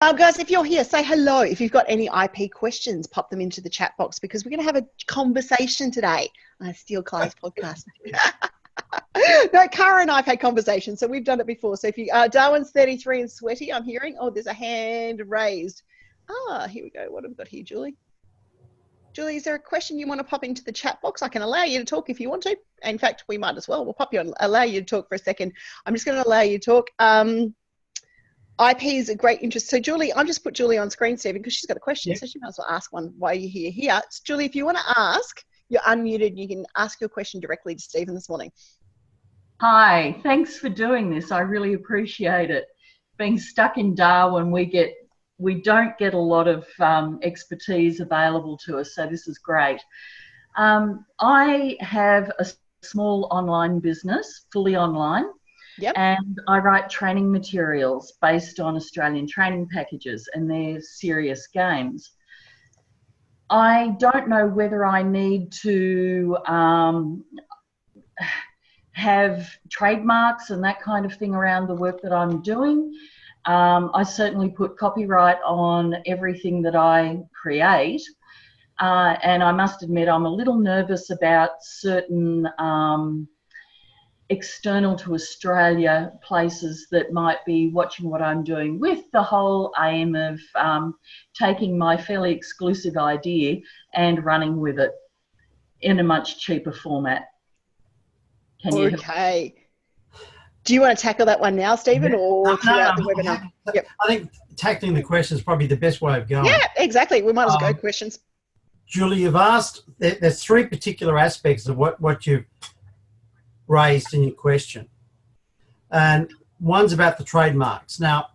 Guys, if you're here, say hello. If you've got any IP questions, pop them into the chat box because we're going to have a conversation today. I steal Kai's podcast. No, Cara and I've had conversations, so we've done it before. So if you, Darwin's 33 and sweaty, I'm hearing. Oh, there's a hand raised. Here we go. What have we got here, Julie? Julie, is there a question you want to pop into the chat box? I can allow you to talk if you want to. In fact, we might as well. We'll pop you on, allow you to talk for a second. I'm just going to allow you to talk. IP is a great interest. So Julie, I'll just put Julie on screen, Stephen, because she's got a question. Yep. So she might as well ask one while you're here. So Julie, if you want to ask, you're unmuted. You can ask your question directly to Stephen this morning. Hi, thanks for doing this. I really appreciate it. Being stuck in Darwin, we don't get a lot of expertise available to us, so this is great. I have a small online business, fully online. Yep. And I write training materials based on Australian training packages, and they're serious games. I don't know whether I need to have trademarks and that kind of thing around the work that I'm doing. I certainly put copyright on everything that I create. And I must admit, I'm a little nervous about certain external to Australia places that might be watching what I'm doing, with the whole aim of taking my fairly exclusive idea and running with it in a much cheaper format. Okay. Do you want to tackle that one now, Stephen, or throughout the webinar? Yep. I think tackling the question is probably the best way of going. Yeah, exactly. We might as well go questions. Julie, you've asked, there's three particular aspects of what you've raised in your question. And one's about the trademarks. Now,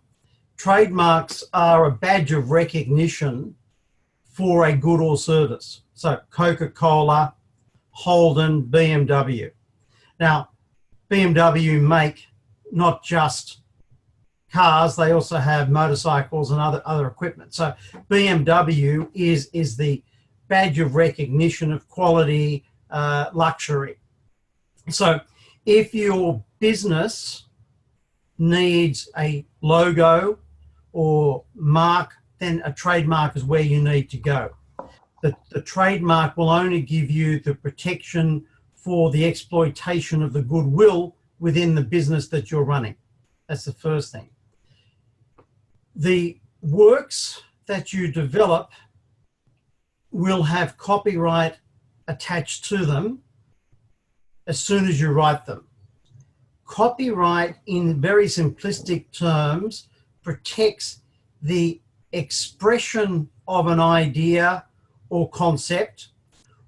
trademarks are a badge of recognition for a good or service. So Coca-Cola, Holden, BMW. Now, BMW make not just cars, they also have motorcycles and other equipment. So BMW is the badge of recognition of quality, luxury. So if your business needs a logo or mark, then a trademark is where you need to go. The trademark will only give you the protection for the exploitation of the goodwill within the business that you're running. That's the first thing. The works that you develop will have copyright attached to them as soon as you write them. Copyright, in very simplistic terms, protects the expression of an idea or concept,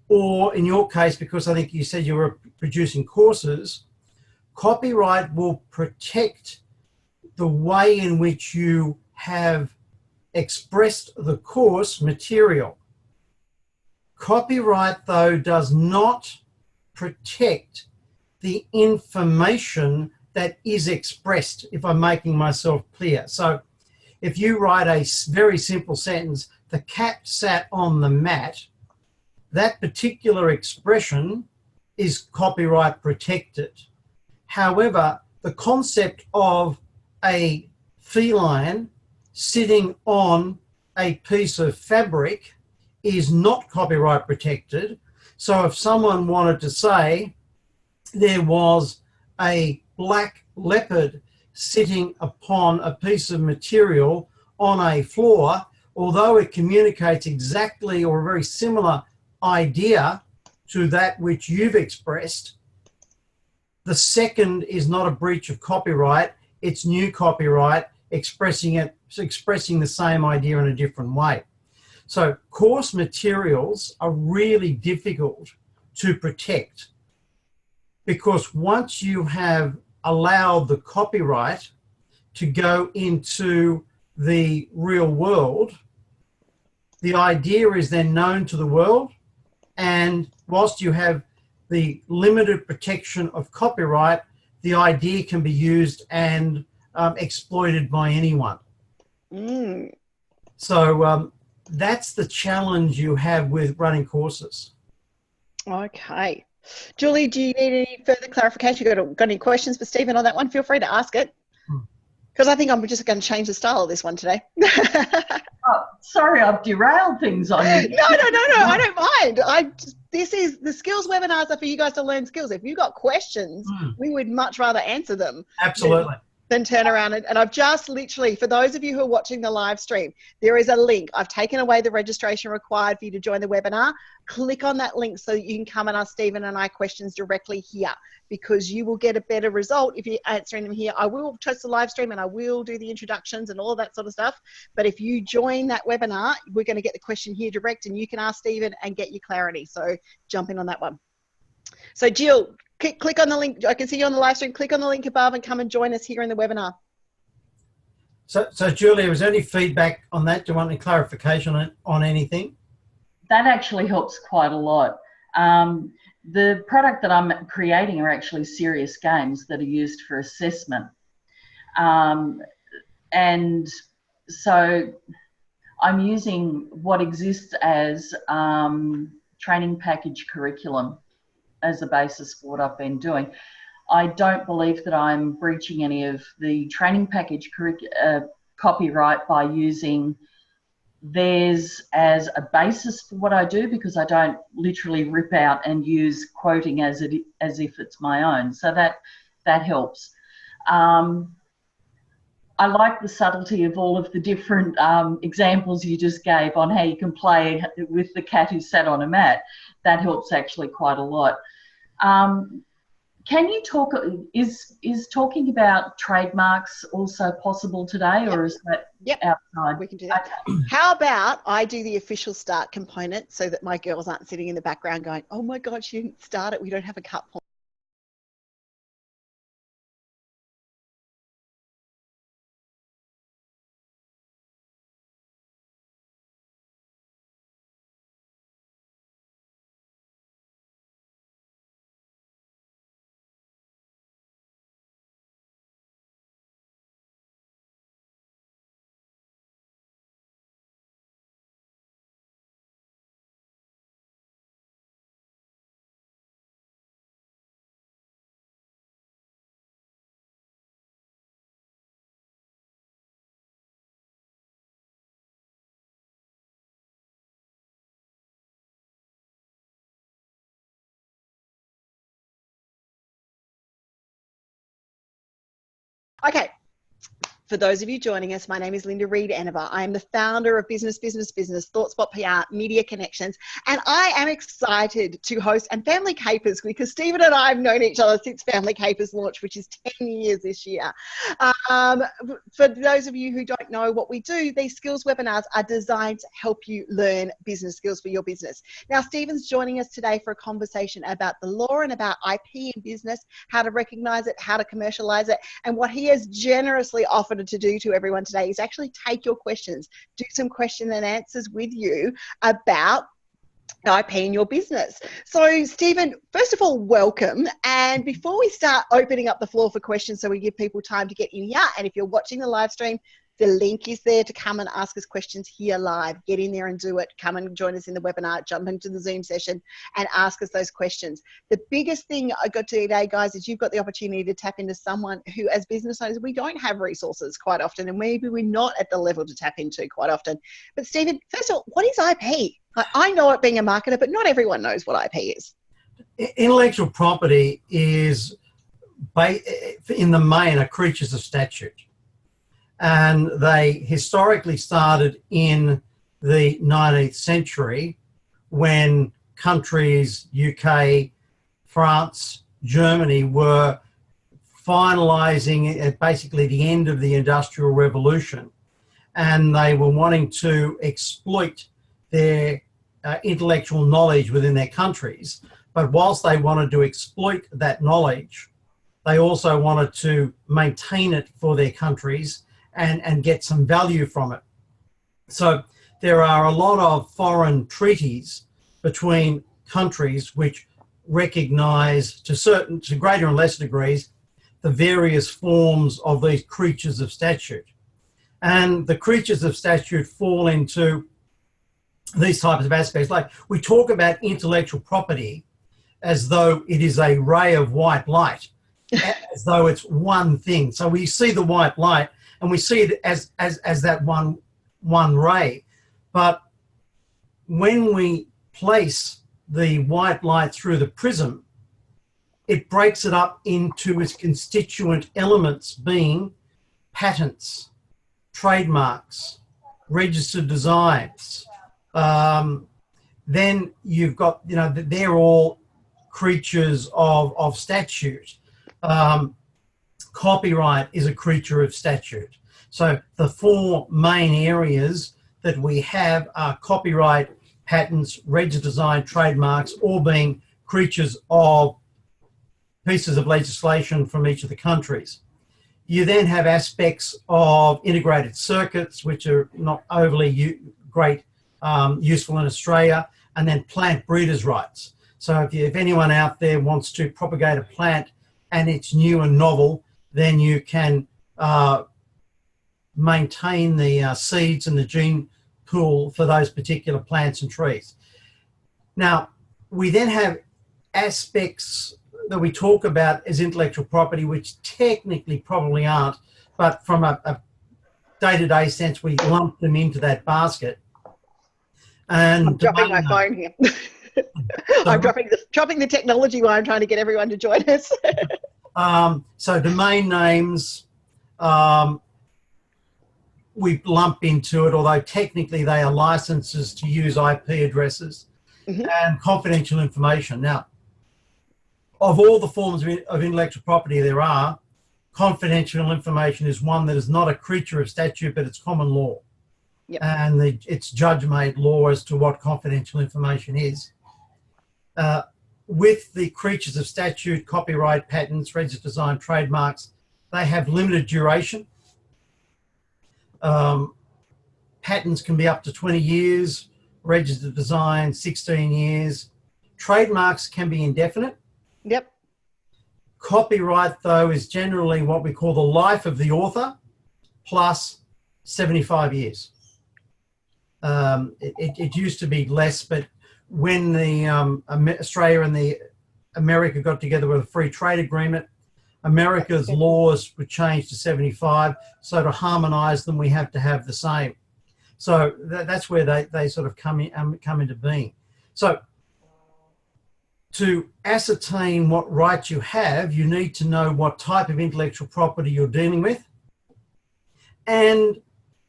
or in your case, because I think you said you were producing courses, copyright will protect the way in which you have expressed the course material. Copyright, though, does not protect the information that is expressed, if I'm making myself clear. So if you write a very simple sentence, the cat sat on the mat, that particular expression is copyright protected. However, the concept of a feline sitting on a piece of fabric is not copyright protected. So if someone wanted to say there was a black leopard sitting upon a piece of material on a floor, although it communicates exactly or a very similar idea to that which you've expressed, the second is not a breach of copyright, it's new copyright expressing the same idea in a different way. So course materials are really difficult to protect, because once you have allowed the copyright to go into the real world, the idea is then known to the world, and whilst you have the limited protection of copyright, the idea can be used and exploited by anyone. So that's the challenge you have with running courses. Okay. Julie, do you need any further clarification? Got any questions for Stephen on that one? Feel free to ask it. Because I think I'm just going to change the style of this one today. Oh, sorry, I've derailed things on you. No, I don't mind. This is the skills webinars are for you guys to learn skills. If you've got questions, we would much rather answer them. Absolutely. Than turn around and I've just literally, for those of you who are watching the live stream, there is a link. I've taken away the registration required for you to join the webinar. Click on that link so that you can come and ask Stephen and I questions directly here, because you will get a better result if you're answering them here. I will test the live stream and I will do the introductions and all that sort of stuff. But if you join that webinar, we're going to get the question here direct and you can ask Stephen and get your clarity. So jump in on that one. So Jill, click on the link. I can see you on the live stream. Click on the link above and come and join us here in the webinar. So Julia, was there any feedback on that? Do you want any clarification on anything? That actually helps quite a lot. The product that I'm creating are actually serious games that are used for assessment. And so I'm using what exists as training package curriculum as a basis for what I've been doing. I don't believe that I'm breaching any of the training package copyright by using theirs as a basis for what I do, because I don't literally rip out and use quoting as if it's my own. So that helps. I like the subtlety of all of the different examples you just gave on how you can play with the cat who sat on a mat. That helps actually quite a lot. Can you talk, is talking about trademarks also possible today, or is that outside? We can do that. Okay. How about I do the official start component so that my girls aren't sitting in the background going, oh my God, she didn't start it. We don't have a cut point. Okay. For those of you joining us, my name is Linda Reed-Enever. I am the founder of Business, ThoughtSpot PR, Media Connections, and I am excited to host and Family Capers, because Stephen and I have known each other since Family Capers launched, which is 10 years this year. For those of you who don't know what we do, these skills webinars are designed to help you learn business skills for your business. Now, Stephen's joining us today for a conversation about the law and about IP in business, how to recognize it, how to commercialize it, and what he has generously offered to do to everyone today is actually take your questions, do some question and answers with you about IP in your business. So Stephen, first of all, welcome. And before we start opening up the floor for questions, so we give people time to get in here, and if you're watching the live stream, the link is there to come and ask us questions here live. Get in there and do it. Come and join us in the webinar, jump into the Zoom session and ask us those questions. The biggest thing I got today, guys, is you've got the opportunity to tap into someone who, as business owners, we don't have resources quite often, and maybe we're not at the level to tap into quite often. But Stephen, first of all, what is IP? I know it being a marketer, but not everyone knows what IP is. Intellectual property is, in the main, are creatures of statute. And they historically started in the 19th century when countries, UK, France, Germany, were finalising at basically the end of the Industrial Revolution. And they were wanting to exploit their intellectual knowledge within their countries. But whilst they wanted to exploit that knowledge, they also wanted to maintain it for their countries and get some value from it. So there are a lot of foreign treaties between countries which recognise to greater and lesser degrees the various forms of these creatures of statute. And the creatures of statute fall into these types of aspects. Like, we talk about intellectual property as though it is a ray of white light, as though it's one thing. So we see the white light and we see it as that one ray. But when we place the white light through the prism, it breaks it up into its constituent elements, being patents, trademarks, registered designs. Then you've got, you know, they're all creatures of statute. Copyright is a creature of statute. So the four main areas that we have are copyright, patents, registered design, trademarks, all being creatures of pieces of legislation from each of the countries. You then have aspects of integrated circuits, which are not overly useful in Australia, and then plant breeders' rights. So if anyone out there wants to propagate a plant and it's new and novel, then you can maintain the seeds and the gene pool for those particular plants and trees. Now, we then have aspects that we talk about as intellectual property, which technically probably aren't, but from a day-to-day sense, we lump them into that basket. And I'm dropping my phone here. I'm dropping the technology while I'm trying to get everyone to join us. So domain names, we lump into it, although technically they are licenses to use IP addresses, and confidential information. Now, of all the forms of intellectual property there are, confidential information is one that is not a creature of statute, but it's common law. Yep. And it's judge-made law as to what confidential information is. With the creatures of statute, copyright, patents, registered design, trademarks, they have limited duration. Patents can be up to 20 years, registered design, 16 years. Trademarks can be indefinite. Yep. Copyright, though, is generally what we call the life of the author plus 75 years. It used to be less, but when the Australia and the America got together with a free trade agreement, America's laws were changed to 75. So to harmonise them, we have to have the same. So that's where they sort of come into being. So to ascertain what rights you have, you need to know what type of intellectual property you're dealing with. And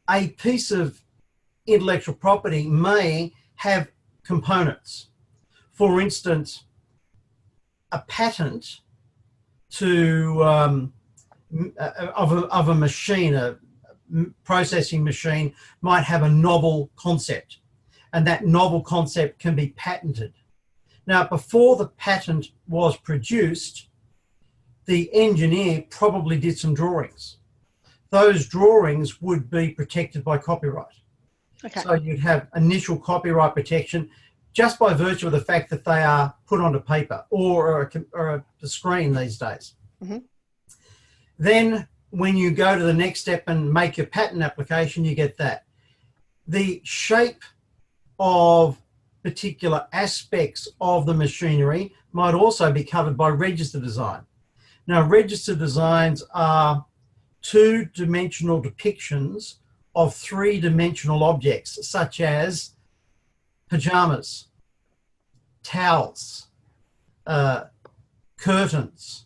a piece of intellectual property may have components. For instance, a patent of a machine, a processing machine, might have a novel concept, and that novel concept can be patented. Now, before the patent was produced, the engineer probably did some drawings. Those drawings would be protected by copyright. Okay. So you'd have initial copyright protection just by virtue of the fact that they are put onto paper or a screen these days. Then when you go to the next step and make your patent application, you get that. The shape of particular aspects of the machinery might also be covered by register design. Now, register designs are two-dimensional depictions of three-dimensional objects, such as pajamas, towels, curtains,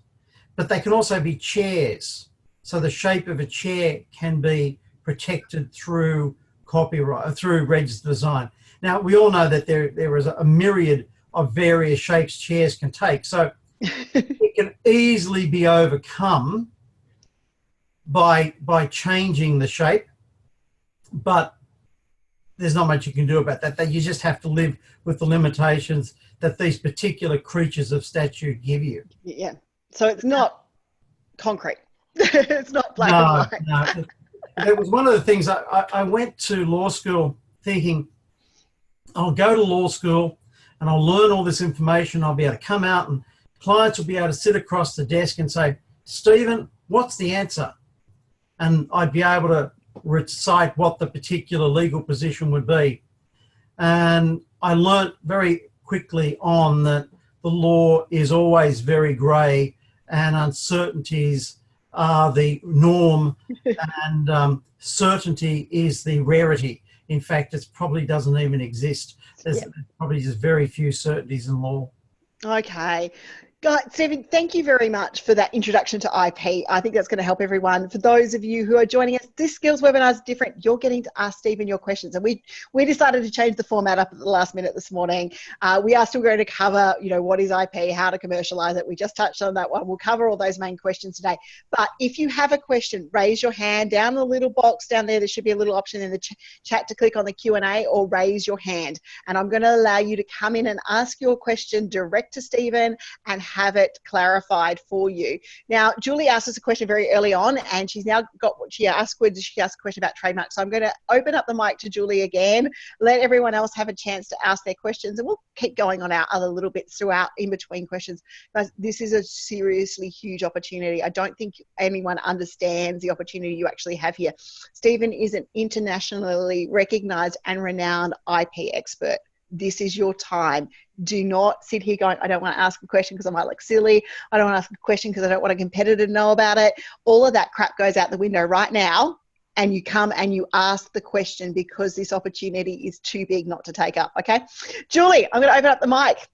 but they can also be chairs. So the shape of a chair can be protected through copyright, through registered design. Now, we all know that there is a myriad of various shapes chairs can take. So it can easily be overcome by changing the shape, but there's not much you can do about that. You just have to live with the limitations that these particular creatures of statute give you. Yeah. So it's not concrete. It's not black and white. No. That was one of the things I went to law school thinking, I'll go to law school and I'll learn all this information. I'll be able to come out and clients will be able to sit across the desk and say, Stephen, what's the answer? And I'd be able to recite what the particular legal position would be. And I learnt very quickly on that the law is always very grey and uncertainties are the norm and certainty is the rarity. In fact, it probably doesn't even exist. There's probably just very few certainties in law. Okay. Guys, Stephen, thank you very much for that introduction to IP. I think that's going to help everyone. For those of you who are joining us, this skills webinar is different. You're getting to ask Stephen your questions. And we decided to change the format up at the last minute this morning. We are still going to cover, what is IP, how to commercialize it. We just touched on that one. We'll cover all those main questions today. But if you have a question, raise your hand down in the little box down there. There should be a little option in the chat to click on the Q&A or raise your hand. And I'm going to allow you to come in and ask your question direct to Stephen and have it clarified for you. Now, Julie asked us a question very early on, and she's now got what she asked. She asked a question about trademarks. So I'm going to open up the mic to Julie again, let everyone else have a chance to ask their questions, and we'll keep going on our other little bits throughout in between questions. Guys, this is a seriously huge opportunity. I don't think anyone understands the opportunity you actually have here. Stephen is an internationally recognized and renowned IP expert. This is your time. Do not sit here going, I don't want to ask a question because I might look silly. I don't want to ask a question because I don't want a competitor to know about it. All of that crap goes out the window right now, and you come and you ask the question because this opportunity is too big not to take up, okay? Julie, I'm going to open up the mic.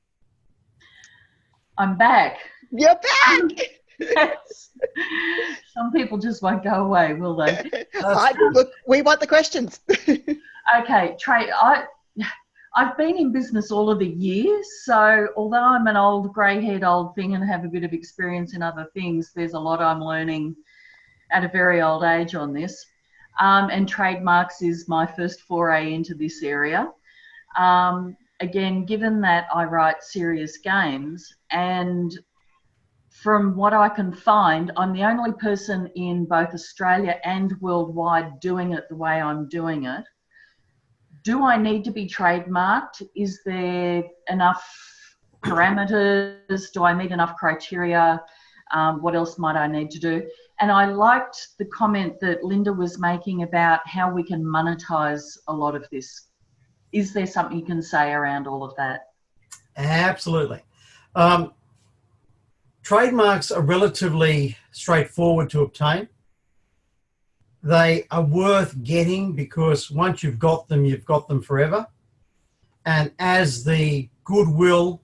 I'm back. You're back! Yes. Some people just won't go away, will they? Look, we want the questions. Okay, Trey, I've been in business all of the years, so although I'm an old grey-haired old thing and have a bit of experience in other things, there's a lot I'm learning at a very old age on this. And trademarks is my first foray into this area. Again, given that I write serious games, and from what I can find, I'm the only person in both Australia and worldwide doing it the way I'm doing it. Do I need to be trademarked? Is there enough parameters? Do I meet enough criteria? What else might I need to do? And I liked the comment that Linda was making about how we can monetize a lot of this. Is there something you can say around all of that? Absolutely. Trademarks are relatively straightforward to obtain. They are worth getting because once you've got them forever. And as the goodwill,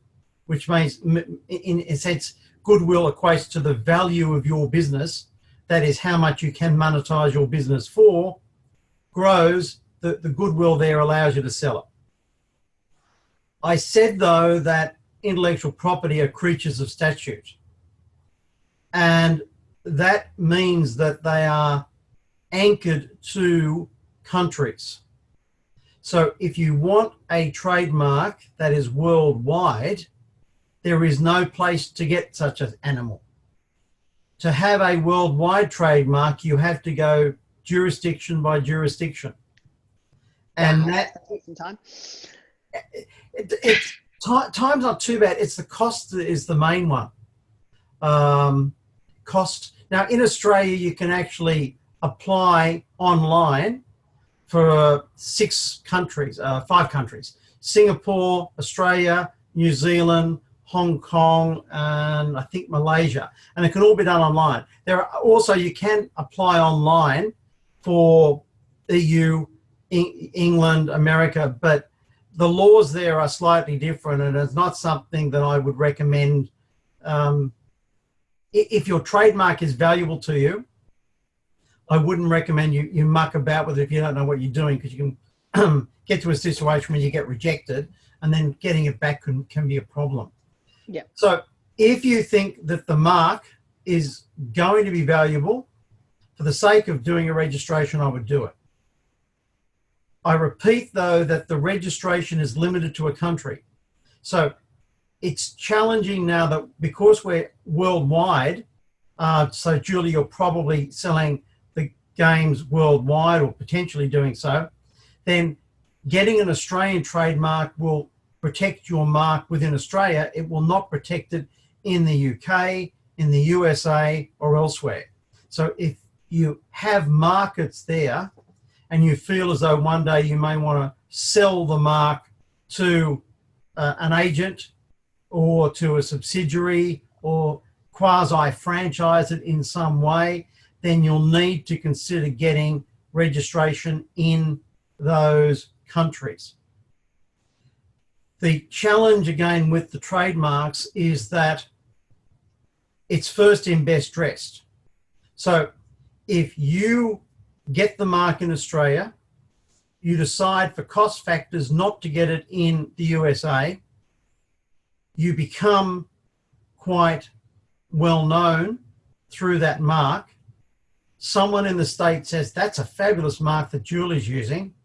which means in a sense, goodwill equates to the value of your business, that is how much you can monetize your business for, grows, the goodwill there allows you to sell it. I said, though, that intellectual property are creatures of statute. And that means that they are anchored to countries. So if you want a trademark that is worldwide, there is no place to get such an animal. To have a worldwide trademark, you have to go jurisdiction by jurisdiction. And time's not too bad. It's the cost that is the main one. Cost. Now, in Australia, you can actually apply online for 5 countries: Singapore, Australia, New Zealand, Hong Kong, and I think Malaysia. And it can all be done online. There are also, you can apply online for EU, England, America, but the laws there are slightly different, and it's not something that I would recommend. If your trademark is valuable to you, I wouldn't recommend you muck about with it if you don't know what you're doing, because you can get to a situation where you get rejected, and then getting it back can be a problem. Yeah. So if you think that the mark is going to be valuable, for the sake of doing a registration, I would do it. I repeat, though, that the registration is limited to a country. So it's challenging now that because we're worldwide, so Julie, you're probably selling the games worldwide or potentially doing so, then getting an Australian trademark will protect your mark within Australia. It will not protect it in the UK, in the USA, or elsewhere. So if you have markets there and you feel as though one day you may want to sell the mark to an agent or to a subsidiary or quasi-franchise it in some way, then you'll need to consider getting registration in those countries. The challenge again with the trademarks is that it's first in best dressed. So if you get the mark in Australia, you decide for cost factors not to get it in the USA, you become quite well known through that mark. Someone in the States says, that's a fabulous mark that Julie's using.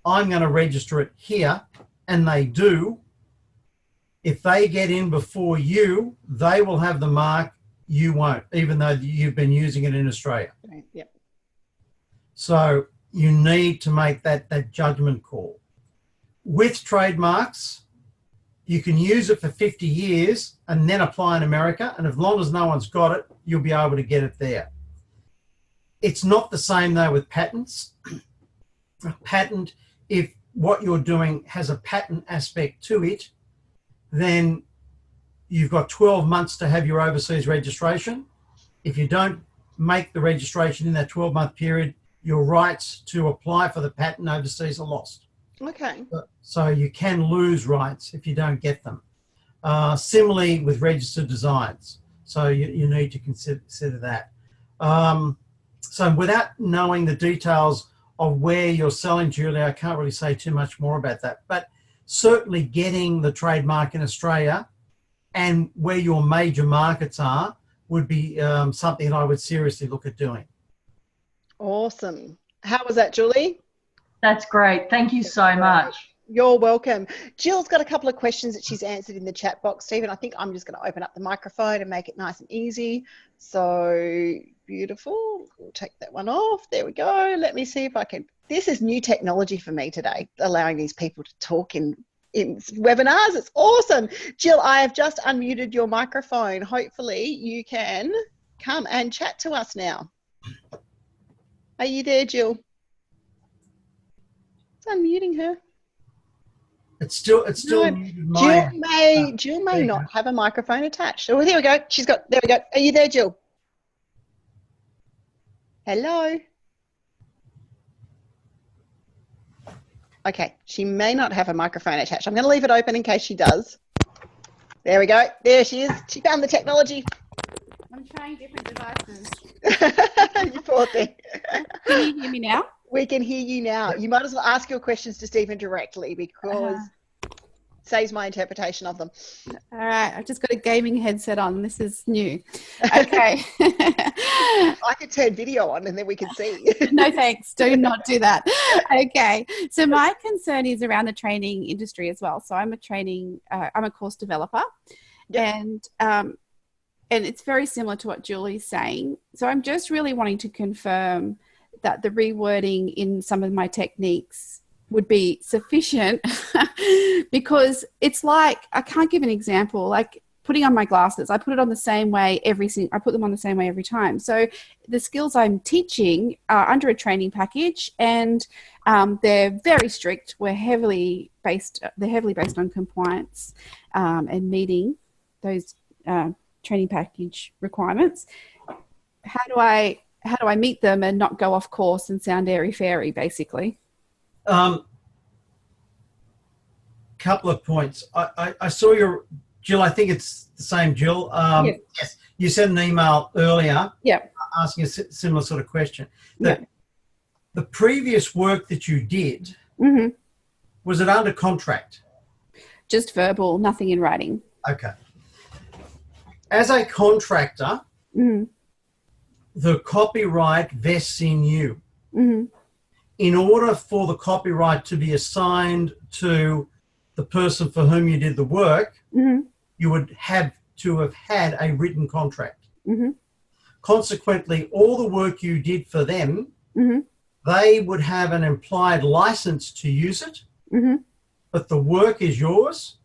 I'm going to register it here. And they do. If they get in before you, they will have the mark, you won't, even though you've been using it in Australia. Right. Yep. So you need to make that judgment call. With trademarks, you can use it for 50 years and then apply in America. And as long as no one's got it, you'll be able to get it there. It's not the same though with patents. A patent, if what you're doing has a patent aspect to it, then you've got 12 months to have your overseas registration. If you don't make the registration in that 12-month period, your rights to apply for the patent overseas are lost. Okay. So you can lose rights if you don't get them. Similarly with registered designs. So you need to consider that. So without knowing the details of where you're selling, Julie, I can't really say too much more about that. But certainly getting the trademark in Australia and where your major markets are would be something that I would seriously look at doing. Awesome. How was that, Julie? That's great. Thank you so much. You're welcome. Jill's got a couple of questions that she's answered in the chat box, Stephen. I think I'm just going to open up the microphone and make it nice and easy. So beautiful. We'll take that one off. There we go. Let me see if I can. This is new technology for me today, allowing these people to talk in webinars. It's awesome. Jill, I have just unmuted your microphone. Hopefully you can come and chat to us now. Are you there, Jill? It's unmuting her. It's still no, Jill may not have a microphone attached. Oh, there we go. There we go. Are you there, Jill? Hello? Okay, she may not have a microphone attached. I'm going to leave it open in case she does. There we go. There she is. She found the technology. I'm trying different devices. You poor thing. Can you hear me now? We can hear you now. You might as well ask your questions to Stephen directly because it saves my interpretation of them. All right. I've just got a gaming headset on. This is new. Okay. I could turn video on and then we can see. No, thanks. Do not do that. Okay. So my concern is around the training industry as well. So I'm a course developer. Yep. And it's very similar to what Julie's saying. So I'm just really wanting to confirm that the rewording in some of my techniques would be sufficient because it's like, I can't give an example, like putting on my glasses. I put it on the same way I put them on the same way every time. So the skills I'm teaching are under a training package and they're very strict. They're heavily based on compliance and meeting those training package requirements. How do I meet them and not go off course and sound airy-fairy, basically? Couple of points. I saw your, Jill, I think it's the same Jill. Yes. You sent an email earlier asking a similar sort of question. The previous work that you did, was it under contract? Just verbal, nothing in writing. Okay. As a contractor, the copyright vests in you. In order for the copyright to be assigned to the person for whom you did the work, you would have to have had a written contract. Consequently, all the work you did for them, they would have an implied license to use it, but the work is yours,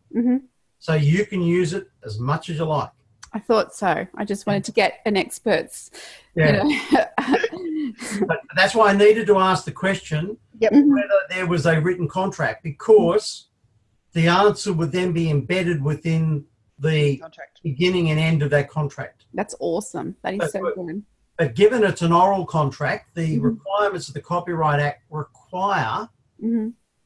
so you can use it as much as you like. I thought so. I just wanted to get an expert's. Yeah. But that's why I needed to ask the question whether there was a written contract, because the answer would then be embedded within the contract, beginning and end of that contract. That's awesome. That is so good. But given it's an oral contract, the requirements of the Copyright Act require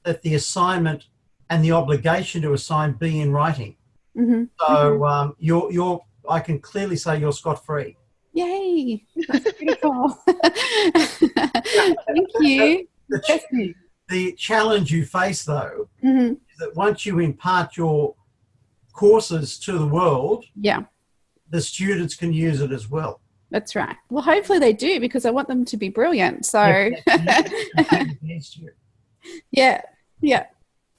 that the assignment and the obligation to assign be in writing. So you're I can clearly say you're scot-free. Yay! That's beautiful. Thank you. The challenge you face, though, is that once you impart your courses to the world, the students can use it as well. That's right. Well, hopefully they do, because I want them to be brilliant. So, yeah.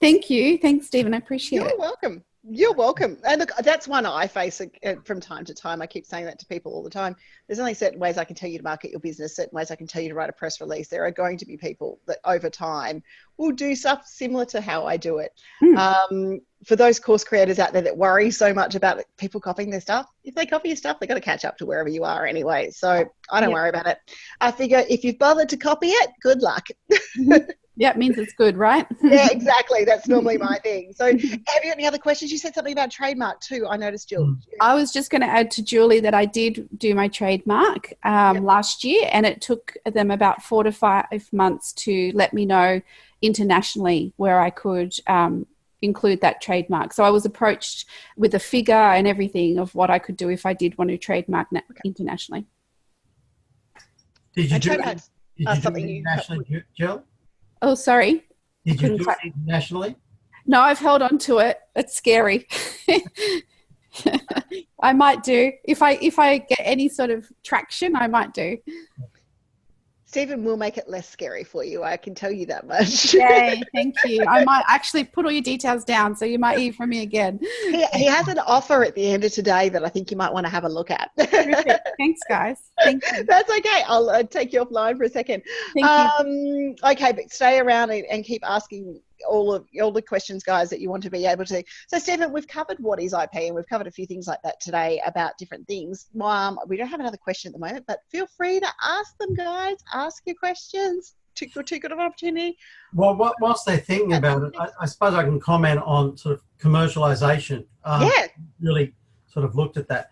Thank you. Thanks, Stephen. I appreciate it. You're welcome. You're welcome. And look, that's one I face from time to time. I keep saying that to people all the time. There's only certain ways I can tell you to market your business, certain ways I can tell you to write a press release. There are going to be people that over time will do stuff similar to how I do it. For those course creators out there that worry so much about people copying their stuff, if they copy your stuff, they've got to catch up to wherever you are anyway. So I don't worry about it. I figure if you've bothered to copy it, good luck. Yeah, it means it's good, right? Yeah, exactly. That's normally my thing. So have you got any other questions? You said something about trademark too. I noticed, Jill. I was just going to add to Julie that I did do my trademark last year, and it took them about 4 to 5 months to let me know internationally where I could include that trademark. So I was approached with a figure and everything of what I could do if I did want to trademark internationally. Did you do it internationally, Jill? Oh, sorry. Did you do it internationally? No, I've held on to it. It's scary. I might do. If I get any sort of traction, I might do. Stephen will make it less scary for you. I can tell you that much. Yay, thank you. I might actually put all your details down, so you might hear from me again. He has an offer at the end of today that I think you might want to have a look at. Terrific. Thanks, guys. Thank you. That's okay. I'll take you offline for a second. Thank you. Okay, but stay around and keep asking all the questions, guys, that you want to be able to. So, Stephen, we've covered what is IP, and we've covered a few things like that today about different things. We don't have another question at the moment, but feel free to ask them, guys. Ask your questions. Too good of an opportunity. Well, whilst they're thinking about it, I suppose I can comment on sort of commercialisation. Really sort of looked at that.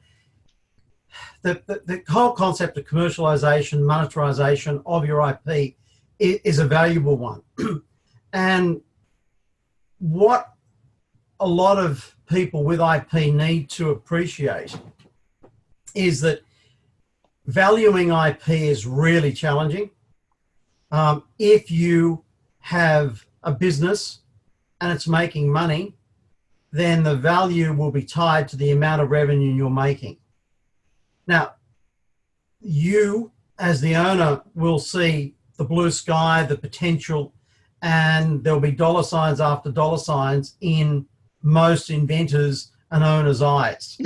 The whole concept of commercialisation, monetarisation of your IP is a valuable one. And what a lot of people with IP need to appreciate is that valuing IP is really challenging. If you have a business and it's making money, then the value will be tied to the amount of revenue you're making. Now, you as the owner will see the blue sky, the potential, and there'll be dollar signs after dollar signs in most inventors and owners' eyes.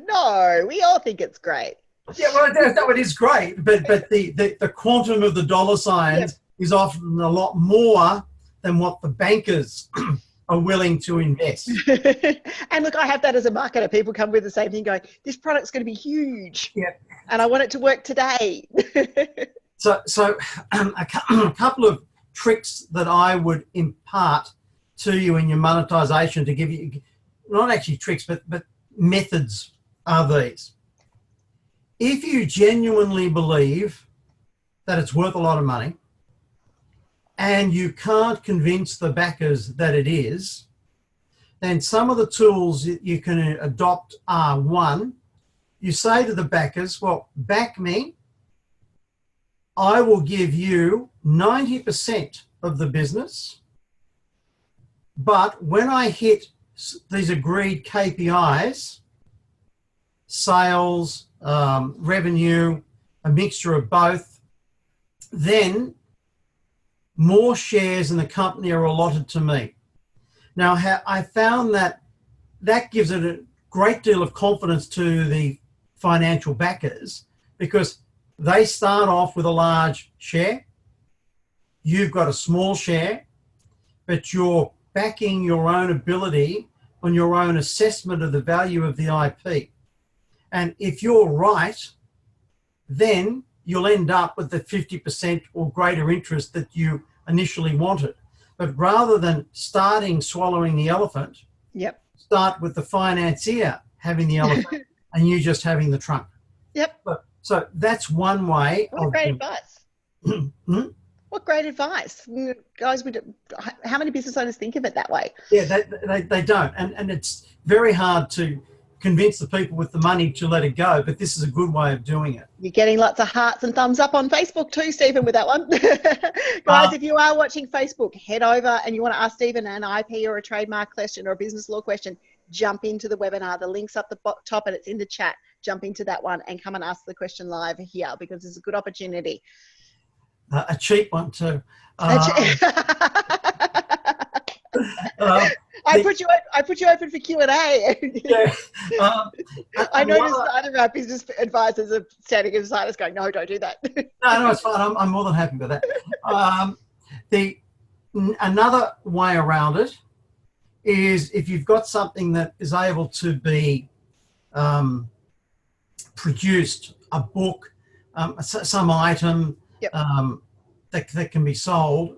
No, we all think it's great. Yeah, well, no, it is great, but the quantum of the dollar signs is often a lot more than what the bankers are willing to invest. And look, I have that as a marketer. People come with the same thing going, this product's going to be huge. Yeah. And I want it to work today. So a couple of tricks that I would impart to you in your monetization to give you, not actually tricks, but methods are these. If you genuinely believe that it's worth a lot of money and you can't convince the backers that it is, then some of the tools you can adopt are, one, you say to the backers, well, back me, I will give you 90% of the business, but when I hit these agreed KPIs, sales, revenue, a mixture of both, then more shares in the company are allotted to me. Now, I found that gives it a great deal of confidence to the financial backers because they start off with a large share. You've got a small share, but you're backing your own ability on your own assessment of the value of the IP. And if you're right, then you'll end up with the 50% or greater interest that you initially wanted. But rather than swallowing the elephant, start with the financier having the elephant and you just having the trunk. Yep. So that's one way. What great advice. What great advice. Guys, how many business owners think of it that way? Yeah, they don't. And it's very hard to convince the people with the money to let it go, but this is a good way of doing it. You're getting lots of hearts and thumbs up on Facebook too, Stephen, with that one. Guys, if you are watching Facebook, head over and you want to ask Stephen an IP or a trademark question or a business law question, jump into the webinar. The link's up the top and it's in the chat. Jump into that one and come and ask the question live here because it's a good opportunity. A cheap one too. I put you open for Q&A. Yeah. I noticed other of our business advisors are standing aside us going, no, don't do that. No, it's fine. I'm more than happy with that. Another way around it is if you've got something that is able to be produced, a book, some item, yep. that can be sold.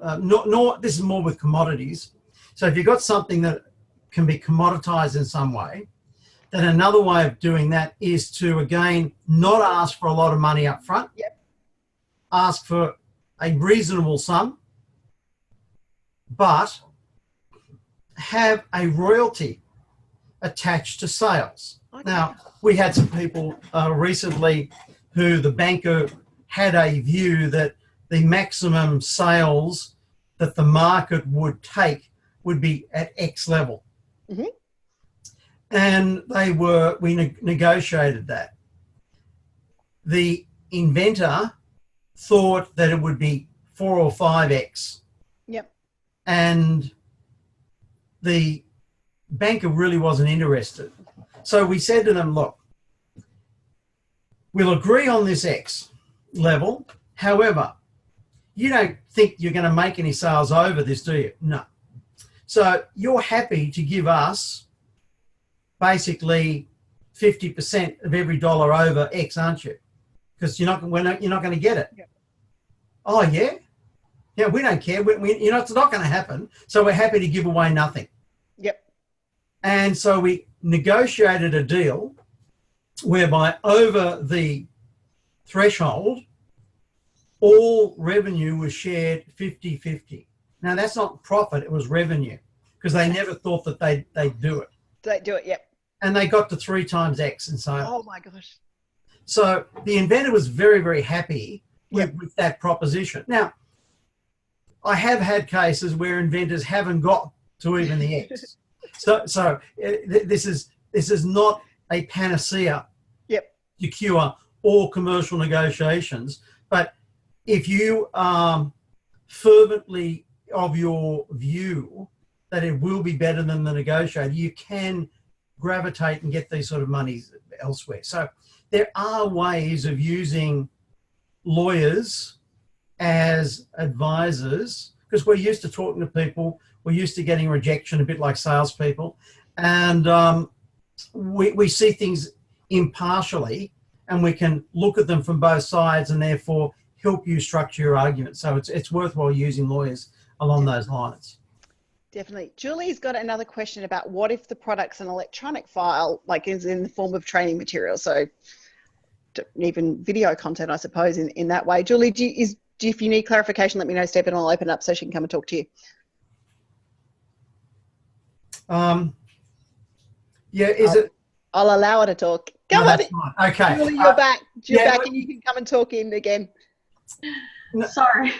This is more with commodities. So if you've got something that can be commoditized in some way, then another way of doing that is to, again, not ask for a lot of money up front. Yep. Ask for a reasonable sum, but have a royalty attached to sales. Okay. Now, we had some people recently who the banker had a view that the maximum sales that the market would take would be at X level. Mm-hmm. And we negotiated that. The inventor thought that it would be 4 or 5X. Yep. And the banker really wasn't interested. So we said to them, look, we'll agree on this X level. However, you don't think you're going to make any sales over this, do you? No. So you're happy to give us basically 50% of every dollar over X, aren't you? Because you're not going to get it. Yep. Oh, yeah? Yeah, we don't care. It's not going to happen. So we're happy to give away nothing. Yep. And so we negotiated a deal whereby over the threshold, all revenue was shared 50-50. Now, that's not profit, it was revenue, because they never thought that they'd do it. They'd do it, yep. And they got to 3 times X in sales. Oh, my gosh. So the inventor was very, very happy with that proposition. Now, I have had cases where inventors haven't got to even the X. So this is not a panacea to cure all commercial negotiations, but if you are fervently of your view that it will be better than the negotiator, you can gravitate and get these sort of monies elsewhere. So there are ways of using lawyers as advisors, because we're used to talking to people, we're used to getting rejection, a bit like salespeople, and we see things impartially, and we can look at them from both sides and therefore help you structure your argument. So it's worthwhile using lawyers along those lines. Definitely. Julie's got another question about what if the product's an electronic file, like is in the form of training material, so even video content, I suppose, in that way. Julie, if you need clarification, let me know, Steph, and I'll open up so she can come and talk to you. I'll allow her to talk. Come on. Okay. Julie, you're back. You're back and you can come and talk in again. No. Sorry.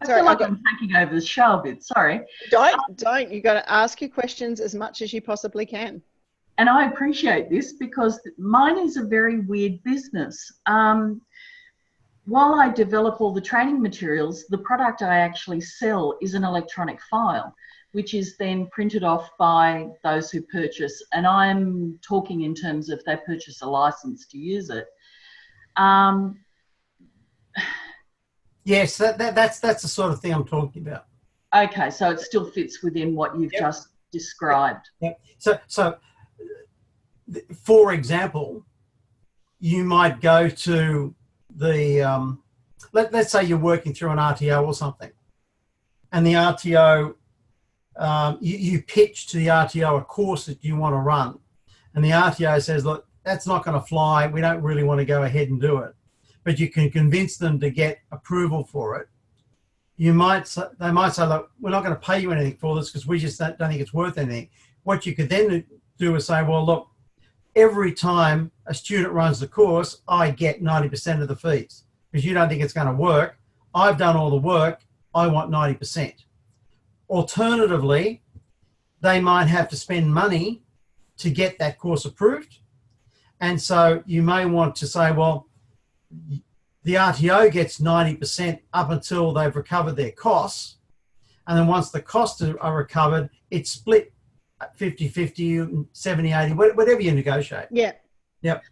I feel like I'm taking over the show a bit. Sorry. Don't. You've got to ask your questions as much as you possibly can. And I appreciate this because mine is a very weird business. While I develop all the training materials, the product I actually sell is an electronic file, which is then printed off by those who purchase. And I'm talking in terms of they purchase a license to use it. Yes, that's the sort of thing I'm talking about. Okay, so it still fits within what you've just described. Yep. So, for example, you might go to the, let's say you're working through an RTO or something, and the RTO, you pitch to the RTO a course that you want to run, and the RTO says, look, that's not going to fly. We don't really want to go ahead and do it. But you can convince them to get approval for it. They might say, look, we're not going to pay you anything for this because we just don't think it's worth anything. What you could then do is say, well, look, every time a student runs the course, I get 90% of the fees because you don't think it's going to work. I've done all the work. I want 90%. Alternatively, they might have to spend money to get that course approved. And so you may want to say, well, the RTO gets 90% up until they've recovered their costs. And then once the costs are recovered, it's split 50-50, 70-80, whatever you negotiate. Yeah. Yep.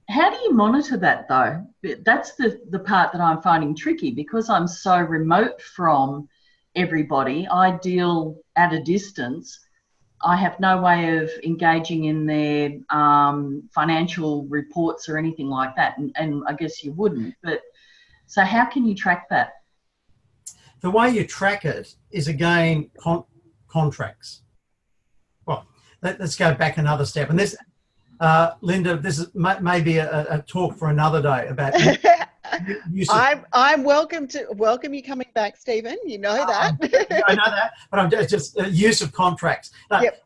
How do you monitor that though? That's the part that I'm finding tricky because I'm so remote from everybody. I deal at a distance. I have no way of engaging in their financial reports or anything like that. And I guess you wouldn't. But so how can you track that? The way you track it is, again, contracts. Well, let's go back another step. And this, Linda, this is maybe a talk for another day about I'm welcome you coming back, Stephen. You know that. I know that, but I'm just use of contracts. No, yep.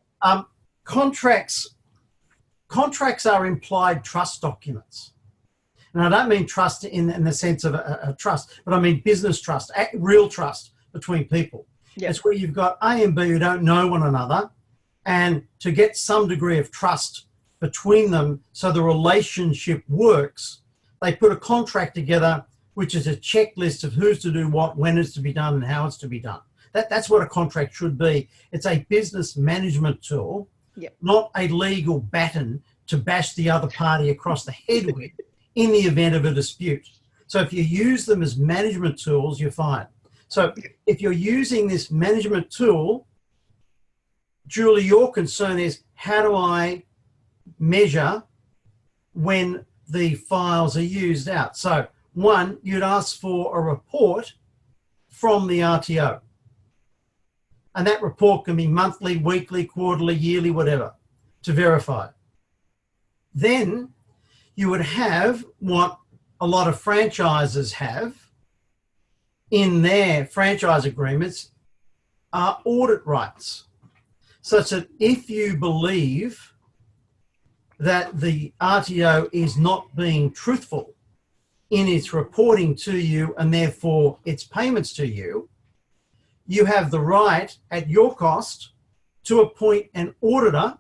Contracts are implied trust documents. And I don't mean trust in the sense of a trust, but I mean business trust, real trust between people. Yep. It's where you've got A and B who don't know one another, and to get some degree of trust between them so the relationship works, they put a contract together, which is a checklist of who's to do what, when it's to be done, and how it's to be done. That's what a contract should be. It's a business management tool, yep, not a legal baton to bash the other party across the head with in the event of a dispute. So if you use them as management tools, you're fine. So if you're using this management tool, Julie, your concern is, how do I measure when the files are used out? So one, you'd ask for a report from the RTO. And that report can be monthly, weekly, quarterly, yearly, whatever, to verify. Then you would have what a lot of franchises have in their franchise agreements are audit rights, such that if you believe that the RTO is not being truthful in its reporting to you and therefore its payments to you, you have the right at your cost to appoint an auditor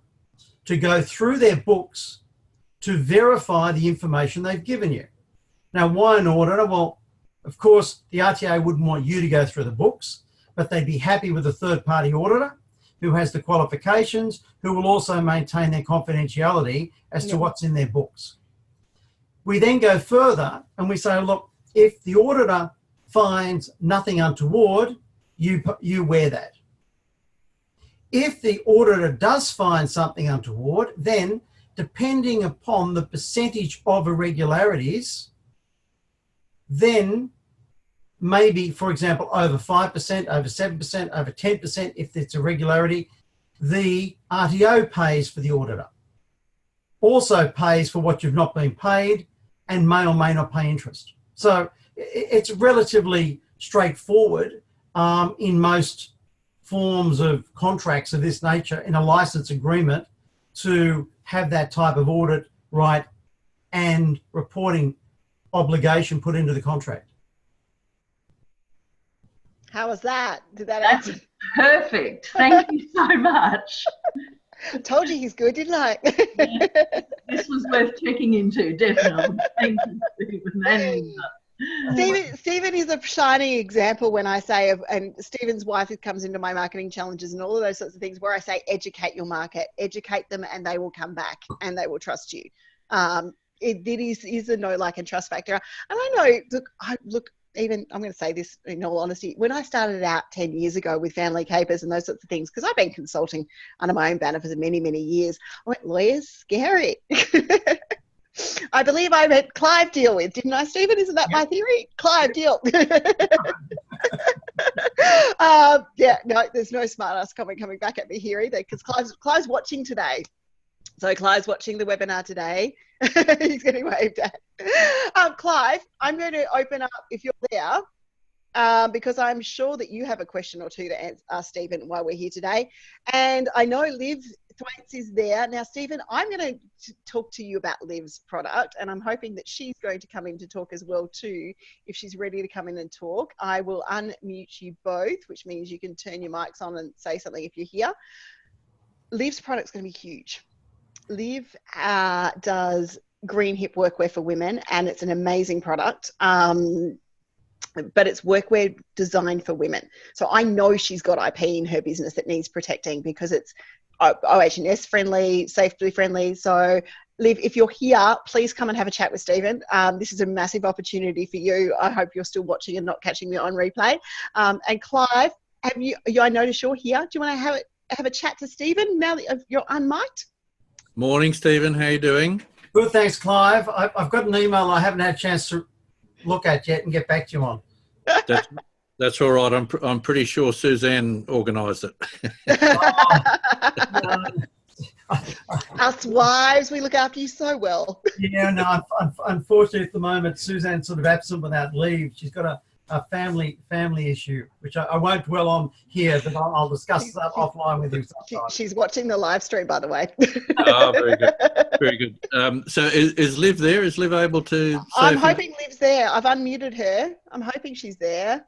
to go through their books to verify the information they've given you. Now, why an auditor? Well, of course, the RTA wouldn't want you to go through the books, but they'd be happy with a third-party auditor who has the qualifications, who will also maintain their confidentiality as to what's in their books. We then go further and we say, look, if the auditor finds nothing untoward, you wear that. If the auditor does find something untoward, then depending upon the percentage of irregularities, then maybe, for example, over 5%, over 7%, over 10%, if it's irregularity, the RTO pays for the auditor. Also pays for what you've not been paid and may or may not pay interest. So it's relatively straightforward in most forms of contracts of this nature in a license agreement to have that type of audit right and reporting obligation put into the contract. How was that? Did that That's answer? Perfect. Thank you so much. I told you he's good, didn't I? Yeah, this was worth checking into, definitely. Thank you, Stephen and Linda. Stephen is a shining example when I say, and Stephen's wife comes into my marketing challenges and all of those sorts of things, where I say educate your market, educate them and they will come back and they will trust you. It is a know, like and trust factor. And I know, even I'm going to say this in all honesty, when I started out 10 years ago with Family Capers and those sorts of things, because I've been consulting under my own banner for many, many years, I went, lawyers, scary. I believe I met Clive deal with, didn't I, Stephen? Isn't that my theory? Clive deal. Yeah, no, there's no smart ass comment coming back at me here either, because Clive's watching today. So Clive's watching the webinar today. He's getting waved at. Clive, I'm going to open up, if you're there, because I'm sure that you have a question or two to ask Stephen while we're here today. And I know Liv Thwaites is there. Now, Stephen, I'm going to talk to you about Liv's product, and I'm hoping that she's going to come in to talk as well too, if she's ready to come in and talk. I will unmute you both, which means you can turn your mics on and say something if you're here. Liv's product's going to be huge. Liv does green hip workwear for women, and it's an amazing product. But it's workwear designed for women. So I know she's got IP in her business that needs protecting because it's OH&S friendly, safety friendly. So Liv, if you're here, please come and have a chat with Stephen. This is a massive opportunity for you. I hope you're still watching and not catching me on replay. And Clive, I notice you're here. Do you want to have a chat to Stephen now that you're unmiked? Morning, Stephen. How are you doing? Good, thanks, Clive. I've got an email I haven't had a chance to look at yet and get back to you on. That's all right. I'm pretty sure Suzanne organised it. Us wives, we look after you so well. Yeah, no, unfortunately at the moment, Suzanne's sort of absent without leave. She's got a family issue, which I won't dwell on here, but I'll discuss that offline with you sometime. She's watching the live stream, by the way. Oh, very good. Very good. So is Liv there? Is Liv able to say I'm hoping Liv's there. I've unmuted her. I'm hoping she's there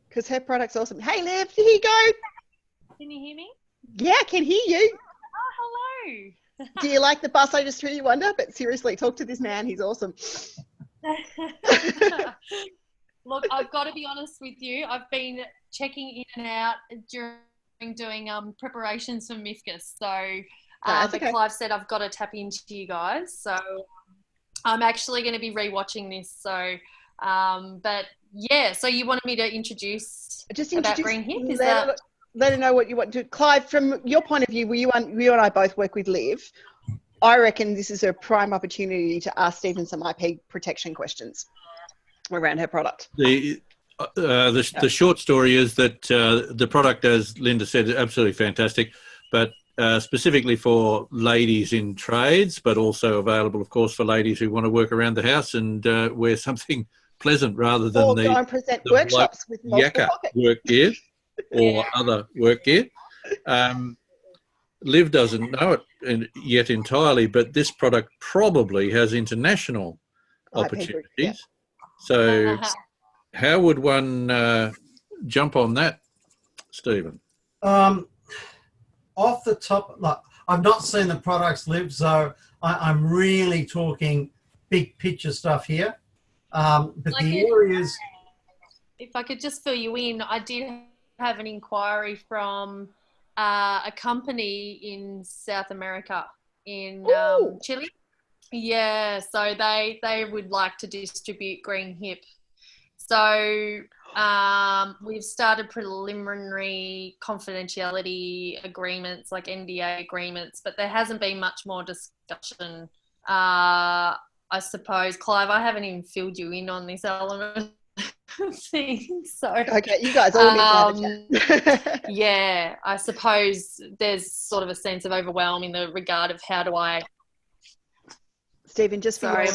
because her product's awesome. Hey, Liv, here you go. Can you hear me? Yeah, I can hear you. Oh, hello. Do you like the bus I just threw you under? But seriously, talk to this man. He's awesome. Look, I've got to be honest with you. I've been checking in and out during doing preparations for MIFGS. So, but okay. Clive said I've got to tap into you guys. So I'm actually going to be rewatching this. So, but yeah. So you wanted me to introduce about Green Hip? Is that? Let her know what you want to do. Clive, from your point of view, you and I both work with Liv. I reckon this is a prime opportunity to ask Stephen some IP protection questions around her product. The short story is that the product, as Linda said, is absolutely fantastic, but specifically for ladies in trades, but also available, of course, for ladies who want to work around the house and wear something pleasant rather than or go and present workshops with multiple pockets. Work gear or other work gear. Liv doesn't know it yet entirely, but this product probably has international opportunities. Yeah. So how would one jump on that, Stephen? Off the top, look, I've not seen the products, Liv, so I'm really talking big picture stuff here. But the areas... If I could just fill you in, I did have an inquiry from a company in South America, in Chile. Yeah, so they would like to distribute Green Hip. So we've started preliminary confidentiality agreements, like NDA agreements, but there hasn't been much more discussion. I suppose, Clive, I haven't even filled you in on this element thing. So okay, you guys all need to have a chat. Yeah, I suppose there's sort of a sense of overwhelm in the regard of how do I... Stephen, just for Sorry,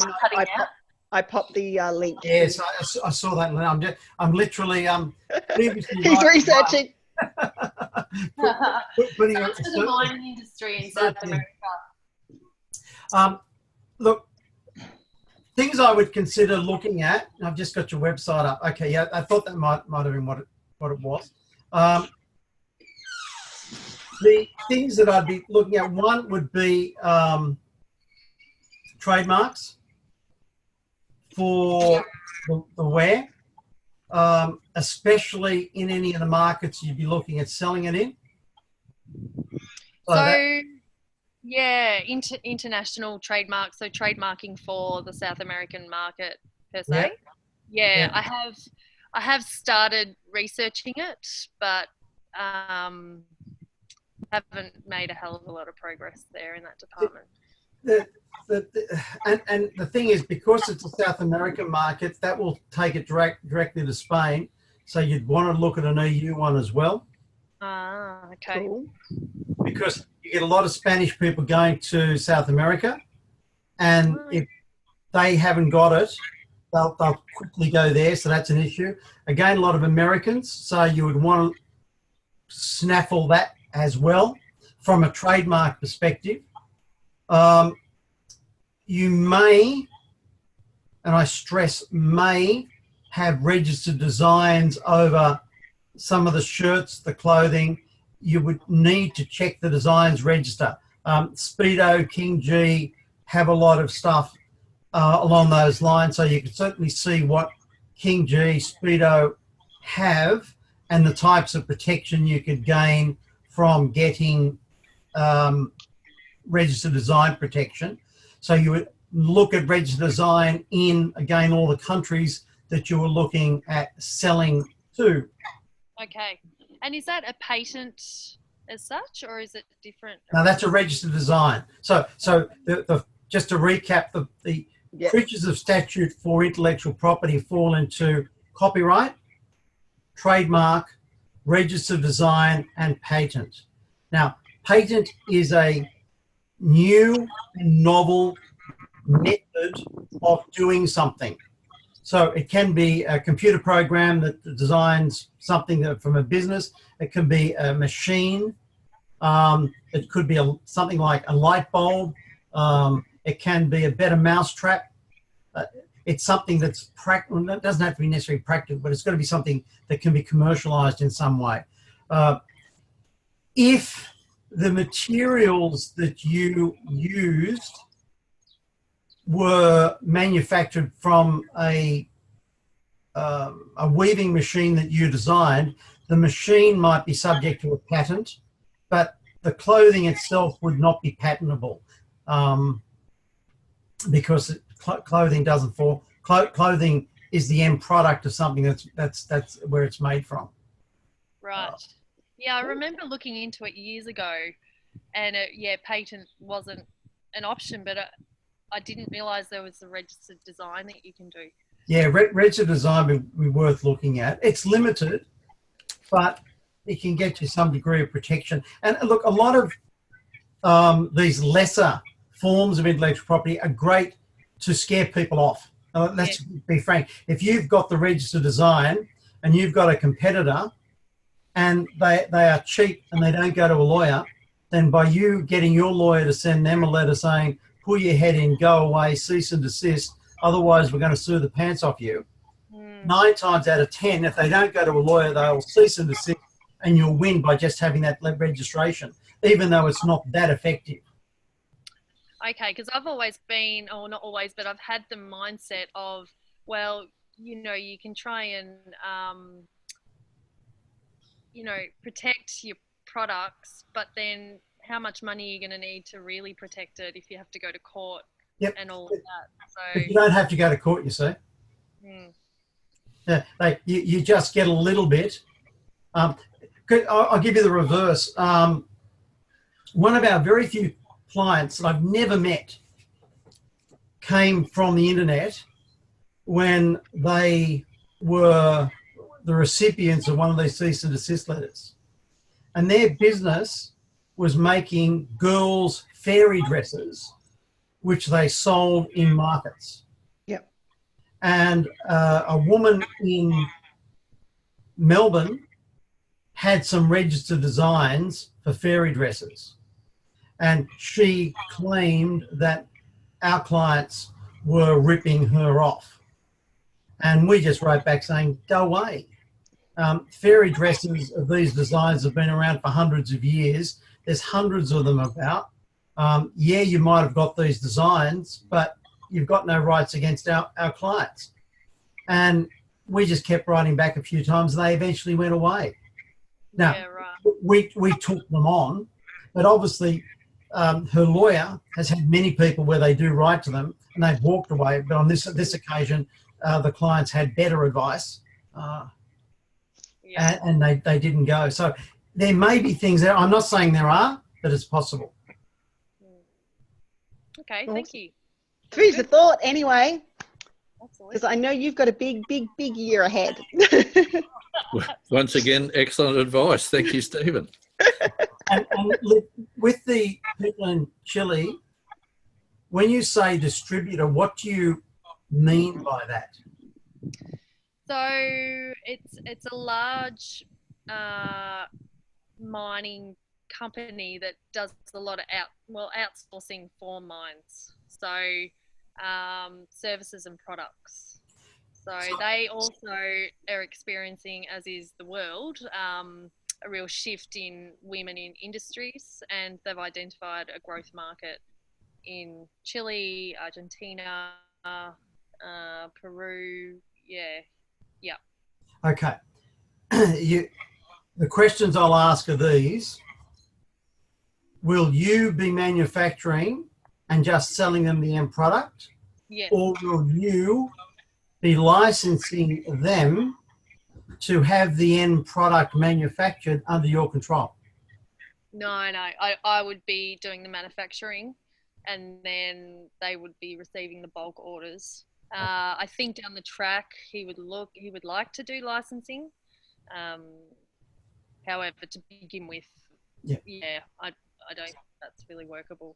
I popped the link. Yes, I saw that. I'm literally he's researching. Putting up to the mining industry in South America. Look, things I would consider looking at. I've just got your website up. Okay, yeah, I thought that might have been what it was. The things that I'd be looking at, one would be trademarks for the wear, especially in any of the markets you'd be looking at selling it in. Yeah, international trademarks, so trademarking for the South American market per se. Yeah. I have started researching it, but haven't made a hell of a lot of progress there in that department. And the thing is, because it's a South American market, that will take it directly to Spain. So you'd want to look at an EU one as well. Ah, okay. Cool. Because you get a lot of Spanish people going to South America, and if they haven't got it, they'll quickly go there, so that's an issue. Again, a lot of Americans, so you would want to snaffle that as well from a trademark perspective. You may, and I stress may, have registered designs over some of the shirts, the clothing. You would need to check the designs register. Speedo, King G have a lot of stuff along those lines, so you can certainly see what King G, Speedo have and the types of protection you could gain from getting registered design protection. So you would look at registered design in, again, all the countries that you were looking at selling to. Okay. And is that a patent as such, or is it different? Now that's a registered design. So just to recap, the creatures of statute for intellectual property fall into copyright, trademark, registered design, and patent. Now, patent is a new and novel method of doing something. So it can be a computer program that designs something from a business. It can be a machine. It could be something like a light bulb. It can be a better mousetrap. It's something that's practical. It doesn't have to be necessarily practical, but it's got to be something that can be commercialized in some way. If the materials that you used were manufactured from a weaving machine that you designed, the machine might be subject to a patent, but the clothing itself would not be patentable because clothing doesn't fall. Clothing is the end product of something that's where it's made from. Right. Yeah, I remember looking into it years ago, and patent wasn't an option, but I didn't realise there was a registered design that you can do. Yeah, registered design would be worth looking at. It's limited, but it can get you some degree of protection. And look, a lot of these lesser forms of intellectual property are great to scare people off. Let's be frank. If you've got the registered design and you've got a competitor and they are cheap and they don't go to a lawyer, then by you getting your lawyer to send them a letter saying, pull your head in, go away, cease and desist, otherwise we're going to sue the pants off you. 9 times out of 10, if they don't go to a lawyer, they'll cease and desist and you'll win by just having that registration, even though it's not that effective. Okay, because I've always been, or not always, but I've had the mindset of, well, you can try and, protect your products, but then how much money are you going to need to really protect it if you have to go to court and all of that? So you don't have to go to court, you see. You just get a little bit. I'll give you the reverse. One of our very few clients that I've never met came from the internet when they were the recipients of one of these cease and desist letters. And their business was making girls' fairy dresses, which they sold in markets. Yep. And a woman in Melbourne had some registered designs for fairy dresses. And she claimed that our clients were ripping her off. And we just wrote back saying, go away. Fairy dresses of these designs have been around for hundreds of years. There's hundreds of them about. You might have got these designs, but you've got no rights against our clients. And we just kept writing back a few times and they eventually went away. Now, we took them on, but obviously her lawyer has had many people where they do write to them and they've walked away. But on this occasion, the clients had better advice and they didn't go. So there may be things there. I'm not saying there are, but it's possible. Okay, thank you. Food for thought anyway. Absolutely. Because I know you've got a big year ahead. Once again, excellent advice. Thank you, Stephen. And with the people in Chile, when you say distributor, what do you mean by that? So it's a large mining company that does a lot of outsourcing for mines. So services and products. So they also are experiencing, as is the world, a real shift in women in industries, and they've identified a growth market in Chile, Argentina, Peru. Yeah. Okay. The questions I'll ask are these. Will you be manufacturing and just selling them the end product? Yes. Or will you be licensing them to have the end product manufactured under your control? No. I would be doing the manufacturing, and then they would be receiving the bulk orders. I think down the track he would like to do licensing. However, to begin with, I don't think that's really workable,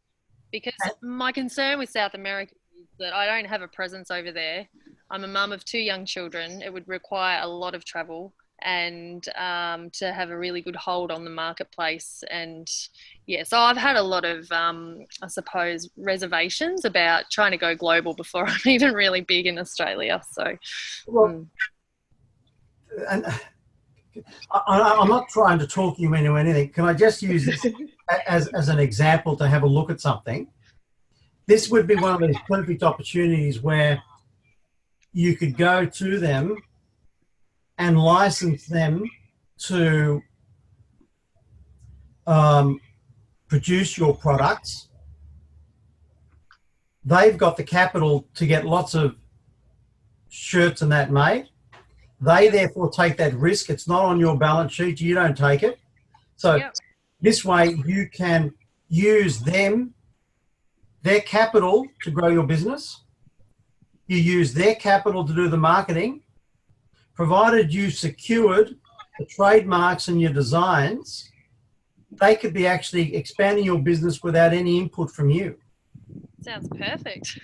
because my concern with South America is that I don't have a presence over there. I'm a mum of 2 young children. It would require a lot of travel and to have a really good hold on the marketplace. And so I've had a lot of, I suppose, reservations about trying to go global before I'm even really big in Australia. So, and I'm not trying to talk you into anything. Can I just use this as an example to have a look at something? This would be one of those perfect opportunities where you could go to them and license them to produce your products. They've got the capital to get lots of shirts and that made. They therefore take that risk. It's not on your balance sheet. You don't take it. So this way you can use their capital to grow your business. You use their capital to do the marketing. Provided you secured the trademarks and your designs, they could be actually expanding your business without any input from you. Sounds perfect.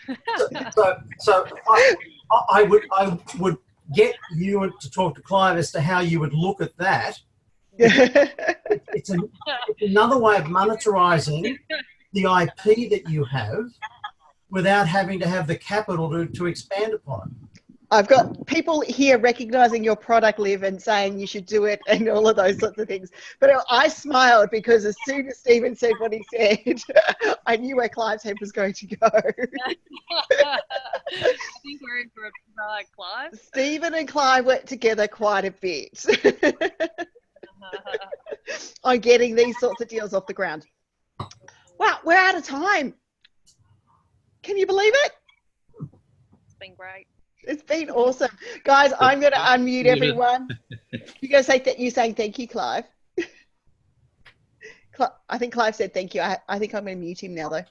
So I would get you to talk to Clive as to how you would look at that. It's another way of monetizing the IP that you have without having to have the capital to expand upon it. I've got people here recognizing your product, Liv, and saying you should do it and all of those sorts of things. But I smiled because as soon as Stephen said what he said, I knew where Clive's head was going to go. I think we're in for a ride, Clive. Stephen and Clive work together quite a bit on getting these sorts of deals off the ground. Wow, we're out of time. Can you believe it? It's been great. It's been awesome. Guys, I'm going to unmute everyone. You're going to say you're saying thank you, Clive. I think Clive said thank you. I think I'm going to mute him now, though.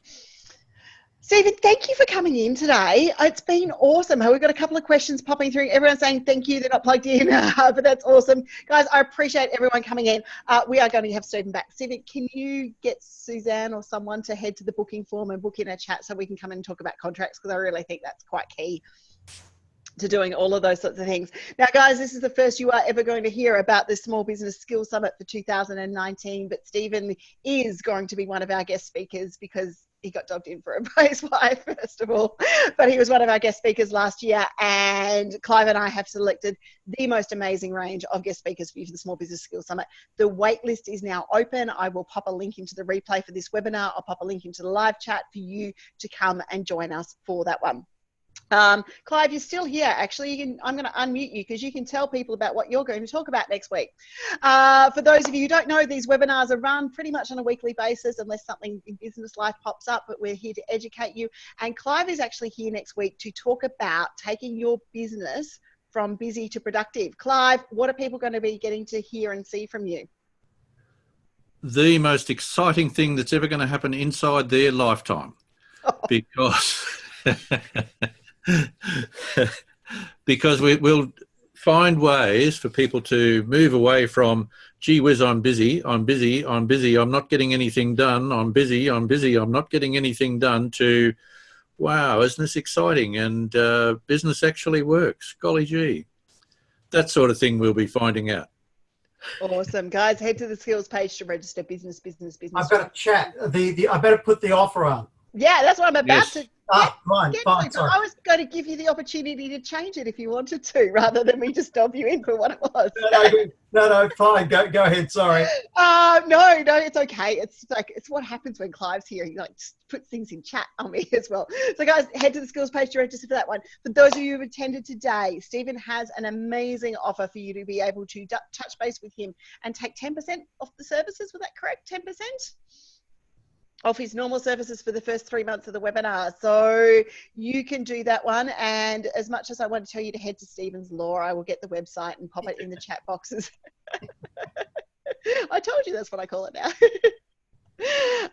Stephen, thank you for coming in today. It's been awesome. We've got a couple of questions popping through. Everyone's saying thank you. They're not plugged in, but that's awesome. Guys, I appreciate everyone coming in. We are going to have Stephen back. Stephen, can you get Suzanne or someone to head to the booking form and book in a chat so we can come in and talk about contracts? Because I really think that's quite key to doing all of those sorts of things. Now, guys, this is the first you are ever going to hear about the Small Business Skills Summit for 2019, but Stephen is going to be one of our guest speakers because he got dobbed in for it by his wife, first of all, but he was one of our guest speakers last year, and Clive and I have selected the most amazing range of guest speakers for you for the Small Business Skills Summit. The wait list is now open. I will pop a link into the replay for this webinar. I'll pop a link into the live chat for you to come and join us for that one. Clive, you're still here. Actually, I'm going to unmute you because you can tell people about what you're going to talk about next week. For those of you who don't know, these webinars are run pretty much on a weekly basis unless something in business life pops up, but we're here to educate you. And Clive is actually here next week to talk about taking your business from busy to productive. Clive, what are people going to be getting to hear and see from you? The most exciting thing that's ever going to happen inside their lifetime. Because Because we'll find ways for people to move away from, gee whiz, I'm busy, I'm not getting anything done, I'm busy, I'm not getting anything done, to, wow, isn't this exciting? And business actually works. Golly gee. That sort of thing we'll be finding out. Awesome. Guys, head to the skills page to register. Business. I've got a chat. I better put the offer on. Yeah, that's what I'm about Yes. to Fine, but sorry. I was going to give you the opportunity to change it if you wanted to, rather than me just stop you in for what it was. No, fine. Go ahead. Sorry. No, it's okay. It's like, it's what happens when Clive's here. He like just puts things in chat on me as well. So guys, head to the skills page to register for that one. For those of you who've attended today, Stephen has an amazing offer for you to be able to touch base with him and take 10% off the services. Was that correct? 10%? Of his normal services for the first 3 months of the webinar. So you can do that one. And as much as I want to tell you to head to Stephen's Law, I will get the website and pop it in the chat boxes. I told you that's what I call it now.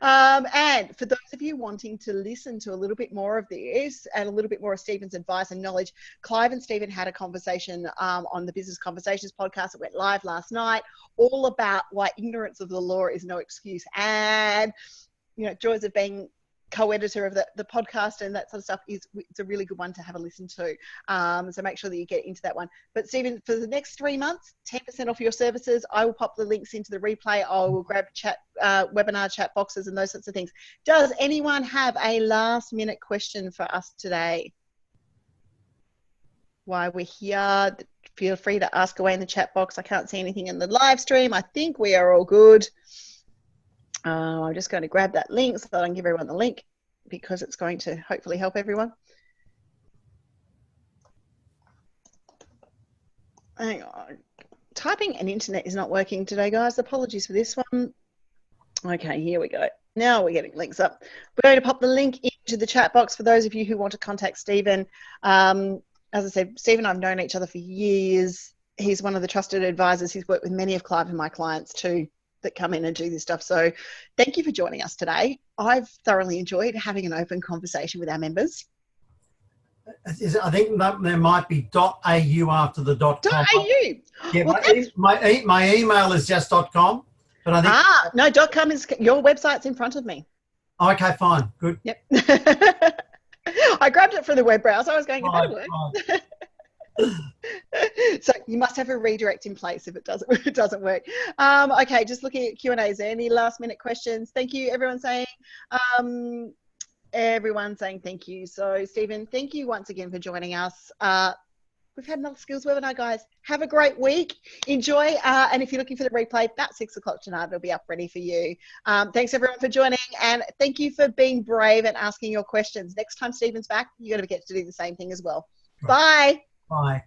And for those of you wanting to listen to a little bit more of this and a little bit more of Stephen's advice and knowledge, Clive and Stephen had a conversation on the Business Conversations podcast that went live last night, all about why ignorance of the law is no excuse. And joys of being co-editor of the podcast and that sort of stuff, it's a really good one to have a listen to. So make sure that you get into that one. But Stephen, for the next 3 months, 10% off your services. I will pop the links into the replay. I will grab webinar chat boxes and those sorts of things. Does anyone have a last minute question for us today? While we're here, feel free to ask away in the chat box. I can't see anything in the live stream. I think we are all good. I'm just going to grab that link so that I can give everyone the link, because it's going to hopefully help everyone. Hang on. Typing and internet is not working today, guys. Apologies for this one. Okay, here we go. Now we're getting links up. We're going to pop the link into the chat box for those of you who want to contact Stephen. As I said, Stephen and I have known each other for years. He's one of the trusted advisors. He's worked with many of Clive and my clients too, that come in and do this stuff. So thank you for joining us today. I've thoroughly enjoyed having an open conversation with our members. I think there might be .au after the .com. .au. Yeah, well, my email is just .com. But I think no, .com is your website's in front of me. Okay, fine, good. Yep. I grabbed it from the web browser. I was going, it better work. So you must have a redirect in place if it doesn't work. Okay, just looking at Q&A. Is there any last minute questions? Thank you, everyone saying thank you. So Stephen, thank you once again for joining us. We've had another skills webinar, guys. Have a great week. Enjoy. And if you're looking for the replay, about 6 o'clock tonight, it'll be up ready for you. Thanks everyone for joining, and thank you for being brave and asking your questions. Next time Stephen's back, you're going to get to do the same thing as well. Bye. Bye.